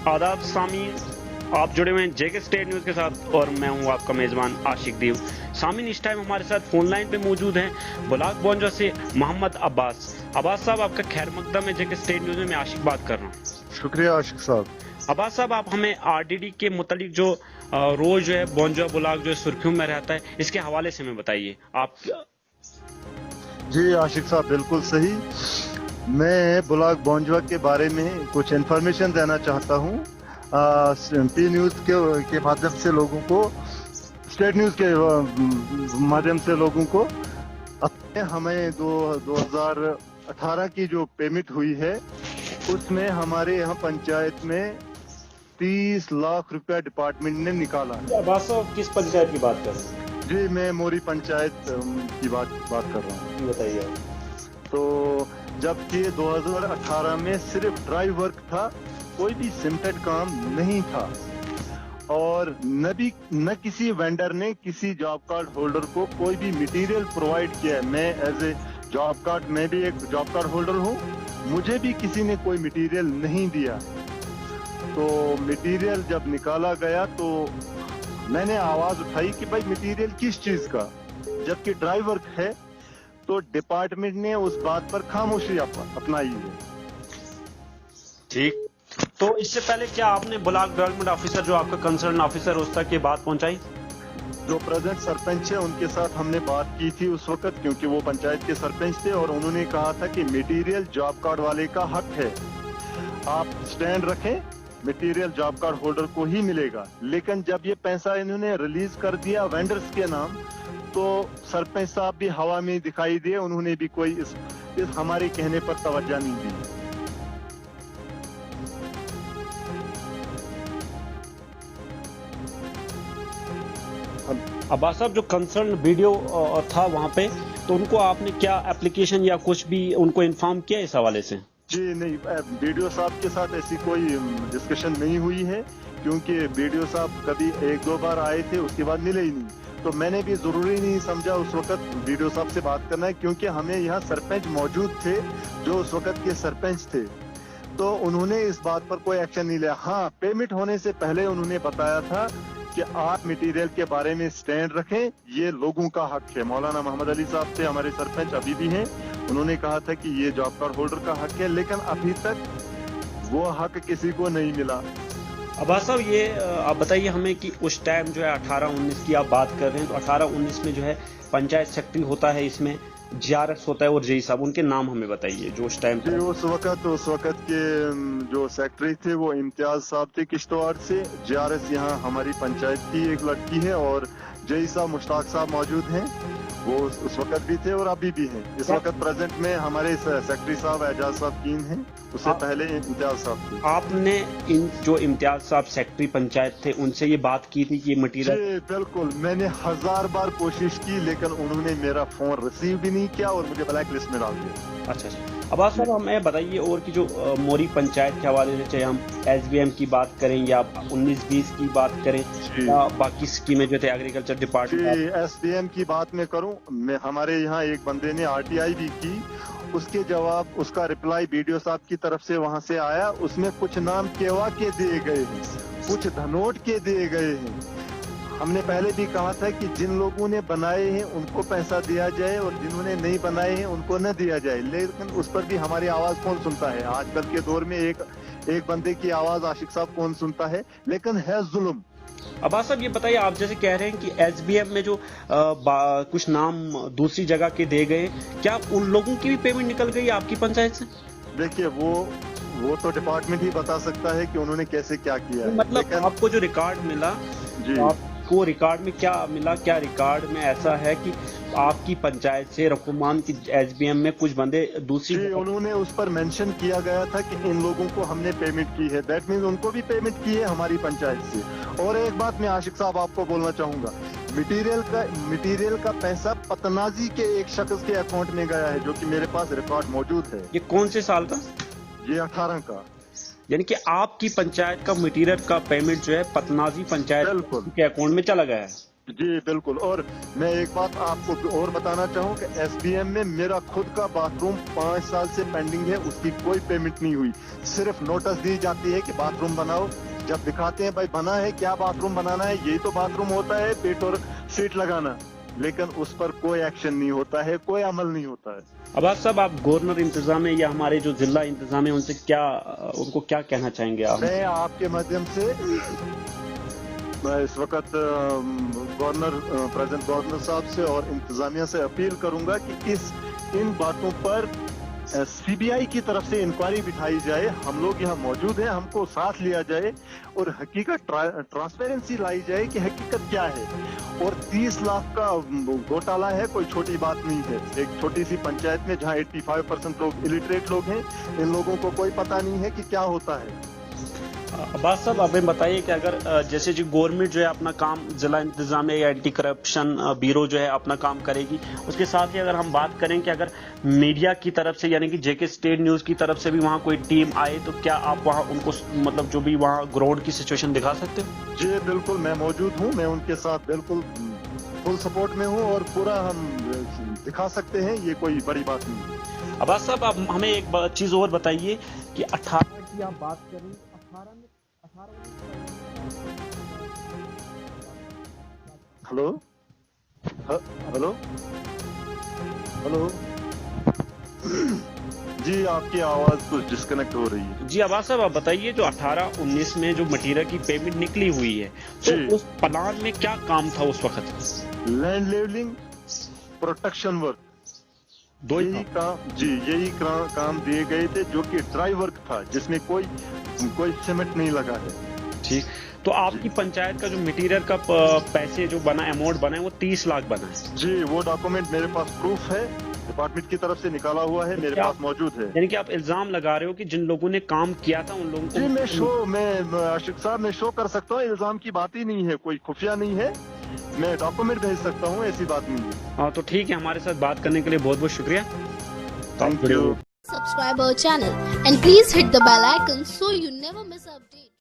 आदाब सामीन, आप जुड़े हुए हैं जेके स्टेट न्यूज़ के साथ और मैं हूं आपका मेज़बान आशिक दीव। सामीन, इस टाइम हमारे साथ फोन लाइन पे मौजूद हैं ब्लॉक बोंजा से मोहम्मद अब्बास। अब्बास साहब, आपका खैर मकदम है जेके स्टेट न्यूज़ में। मैं आशिक बात कर रहा हूँ। शुक्रिया आशिक साहब। अब्बास साहब, आप हमें आरडीडी के मुतालिक जो रोज जो है बोंजा ब्लॉक जो सुर्खियों में रहता है, इसके हवाले से हमें बताइए आप। जी आशिक साहब, बिल्कुल सही। मैं ब्लॉक बोंजवा के बारे में कुछ इन्फॉर्मेशन देना चाहता हूँ पी न्यूज़ के माध्यम से लोगों को, स्टेट न्यूज़ के माध्यम से लोगों को। हमें 2018 की जो पेमेंट हुई है उसमें हमारे यहाँ पंचायत में 30 लाख रुपया डिपार्टमेंट ने निकाला है। अब्बास साहब, किस पंचायत की बात कर रहे हैं? जी, मैं मोरी पंचायत की बात कर रहा हूँ। जी बताइए। तो जबकि 2018 में सिर्फ ड्राई वर्क था, कोई भी सिमटेड काम नहीं था और न किसी वेंडर ने किसी जॉब कार्ड होल्डर को कोई भी मटेरियल प्रोवाइड किया है। मैं एज ए मैं भी एक जॉब कार्ड होल्डर हूँ, मुझे भी किसी ने कोई मटेरियल नहीं दिया। तो मटेरियल जब निकाला गया तो मैंने आवाज उठाई कि भाई मटेरियल किस चीज का, जबकि ड्राई वर्क है। तो डिपार्टमेंट ने उस बात पर खामोशी अपनाई है। ठीक, तो इससे पहले क्या आपने ब्लॉक डेवलपमेंट ऑफिसर, जो आपका कंसर्न ऑफिसर, उस तक ये बात पहुंचाई? जो प्रेजेंट सरपंच है उनके साथ हमने बात की थी उस वक्त, क्योंकि वो पंचायत के सरपंच थे और उन्होंने कहा था कि मटेरियल जॉब कार्ड वाले का हक है, आप स्टैंड रखें, मटेरियल जॉब कार्ड होल्डर को ही मिलेगा। लेकिन जब ये पैसा इन्होंने रिलीज कर दिया वेंडर्स के नाम, तो सरपंच साहब भी हवा में दिखाई दिए, उन्होंने भी कोई इस हमारे कहने पर तवज्जो नहीं दी। अब्बास साहब, जो कंसर्न वीडियो था वहां पे, तो उनको आपने क्या एप्लीकेशन या कुछ भी उनको इन्फॉर्म किया इस हवाले से? जी नहीं, वीडियो साहब के साथ ऐसी कोई डिस्कशन नहीं हुई है, क्योंकि वीडियो साहब कभी एक दो बार आए थे, उसके बाद मिले ही नहीं। तो मैंने भी जरूरी नहीं समझा उस वक्त वीडियो साहब से बात करना है, क्योंकि हमें यहाँ सरपंच मौजूद थे जो उस वक्त के सरपंच थे। तो उन्होंने इस बात पर कोई एक्शन नहीं लिया। हाँ, पेमेंट होने से पहले उन्होंने बताया था कि आप मटेरियल के बारे में स्टैंड रखें, ये लोगों का हक है। मौलाना मोहम्मद अली साहब थे हमारे सरपंच, अभी भी हैं, उन्होंने कहा था कि ये जॉब कार्ड होल्डर का हक है, लेकिन अभी तक वो हक किसी को नहीं मिला। अब्बास साहब, ये आप बताइए हमें कि उस टाइम जो है 18-19 की आप बात कर रहे हैं, तो 18-19 में जो है पंचायत सेक्रेटरी होता है, इसमें जीआरएस होता है और जेई साहब, उनके नाम हमें बताइए जो उस टाइम जी। उस वक्त के जो सेक्रेटरी थे वो इम्तियाज साहब थे किश्तवाड़ से। जीआरएस यहाँ हमारी पंचायत की एक लड़की है और जेई साहब मुश्ताक साहब मौजूद हैं, वो उस वक्त भी थे और अभी भी हैं। इस वक्त प्रेजेंट में हमारे सेक्रेटरी साहब एजाज साहब कीन हैं, उससे पहले इम्तियाज साहब थे। आपने इन जो इम्तियाज साहब सेक्रेटरी पंचायत थे उनसे ये बात की थी कि ये मटीरियल? जी बिल्कुल, मैंने 1000 बार कोशिश की, लेकिन उन्होंने मेरा फोन रिसीव भी नहीं किया और मुझे ब्लैक लिस्ट में डाल दिया। अच्छा। अब्बास साहब, हमें बताइए और की जो मोरी पंचायत के हवाले से, चाहे हम एसबीएम की बात करें या 19-20 की बात करें या बाकी स्कीमें जो थे एग्रीकल्चर डिपार्टमेंट। एसडीएम की बात मैं करूं, हमारे यहाँ एक बंदे ने आरटीआई भी की, उसके जवाब, उसका रिप्लाई वीडियो साहब की तरफ से वहां से आया, उसमें कुछ नाम केवा के दिए गए हैं, कुछ धनोट के दिए गए हैं। हमने पहले भी कहा था कि जिन लोगों ने बनाए हैं उनको पैसा दिया जाए और जिन्होंने नहीं बनाए हैं उनको न दिया जाए, लेकिन उस पर भी हमारी आवाज कौन सुनता है? आजकल के दौर में एक बंदे की आवाज आशिक साहब कौन सुनता है? लेकिन है जुल्म। अब्बास साहब, ये बताइए, आप जैसे कह रहे हैं कि एसबीएम में जो कुछ नाम दूसरी जगह के दे गए, क्या उन लोगों की भी पेमेंट निकल गई आपकी पंचायत से? देखिए, वो तो डिपार्टमेंट ही बता सकता है कि उन्होंने कैसे क्या किया है। मतलब आपको जो रिकॉर्ड मिला जी, आपको रिकॉर्ड में क्या मिला? क्या रिकॉर्ड में ऐसा है कि आपकी पंचायत से रकमान की एसबीएम में कुछ बंदे दूसरी? जी, उन्होंने उस पर मेंशन किया गया था कि इन लोगों को हमने पेमेंट की है, दैट मीन्स उनको भी पेमेंट की है हमारी पंचायत से। और एक बात मैं आशिक साहब आपको बोलना चाहूंगा, मटेरियल का पैसा पतनाजी के एक शख्स के अकाउंट में गया है, जो कि मेरे पास रिकॉर्ड मौजूद है। ये कौन से साल का? ये 18 का। यानी कि आपकी पंचायत का मटेरियल का पेमेंट जो है पतनाजी पंचायत के अकाउंट में चला गया है? जी बिल्कुल। और मैं एक बात आपको और बताना चाहूँ कि एसबीएम में मेरा खुद का बाथरूम 5 साल से पेंडिंग है, उसकी कोई पेमेंट नहीं हुई। सिर्फ नोटिस दी जाती है कि बाथरूम बनाओ, जब दिखाते हैं भाई बना है, क्या बाथरूम बनाना है, यही तो बाथरूम होता है, पेट और सीट लगाना, लेकिन उस पर कोई एक्शन नहीं होता है, कोई अमल नहीं होता है। अब्बास साहब, आप गवर्नर इंतजाम या हमारे जो जिला इंतजाम है उनसे उनको क्या कहना चाहेंगे आप? मैं आपके माध्यम से मैं इस वक्त गवर्नर प्रेजेंट गवर्नर साहब से और इंतजामिया से अपील करूंगा कि इन बातों पर सीबीआई की तरफ से इंक्वायरी बिठाई जाए। हम लोग यहाँ मौजूद हैं, हमको साथ लिया जाए और हकीकत ट्रांसपेरेंसी लाई जाए कि हकीकत क्या है। और 30 लाख का घोटाला है, कोई छोटी बात नहीं है। एक छोटी सी पंचायत में जहाँ 85% लोग इलिटरेट लोग हैं, इन लोगों को कोई पता नहीं है कि क्या होता है। अब्बास साहब, आप हमें बताइए कि अगर जैसे जो गवर्नमेंट जो है अपना काम, जिला इंतजामिया या एंटी करप्शन ब्यूरो जो है अपना काम करेगी, उसके साथ ही अगर हम बात करें कि अगर मीडिया की तरफ से यानी कि जेके स्टेट न्यूज़ की तरफ से भी वहाँ कोई टीम आए, तो क्या आप वहाँ उनको मतलब जो भी वहाँ ग्राउंड की सिचुएशन दिखा सकते हो? जी बिल्कुल, मैं मौजूद हूँ, मैं उनके साथ बिल्कुल फुल सपोर्ट में हूँ और पूरा हम दिखा सकते हैं, ये कोई बड़ी बात नहीं है। अब्बास साहब, आप हमें एक चीज़ और बताइए कि 18 की आप बात करें, 18 में हेलो हेलो हेलो जी, आपकी आवाज कुछ डिस्कनेक्ट हो रही है। जी अब्बास साहब, आप बताइए जो 18-19 में जो मटीरियल की पेमेंट निकली हुई है, तो उस प्लान में क्या काम था उस वक्त? लैंड लेवलिंग, प्रोटेक्शन वर्क, दो ही यही काम जी, यही काम दिए गए थे, जो कि ड्राई वर्क था, जिसमें कोई सीमेंट नहीं लगा है। ठीक, तो आपकी पंचायत का जो मटेरियल का पैसे जो बना, अमाउंट बना है, वो 30 लाख बना है? जी, वो डॉक्यूमेंट मेरे पास प्रूफ है, डिपार्टमेंट की तरफ से निकाला हुआ है, मेरे पास मौजूद है। यानी कि आप इल्जाम लगा रहे हो कि जिन लोगों ने काम किया था उन लोगों को? जी, मैं आशिक साहब मैं शो कर सकता हूँ, इल्जाम की बात ही नहीं है, कोई खुफिया नहीं है, मैं डॉक्यूमेंट भेज सकता हूँ, ऐसी बात नहीं है। हाँ, तो ठीक है, हमारे साथ बात करने के लिए बहुत बहुत शुक्रिया। Thank you. Subscribe our channel and please hit the bell icon so you never miss an update.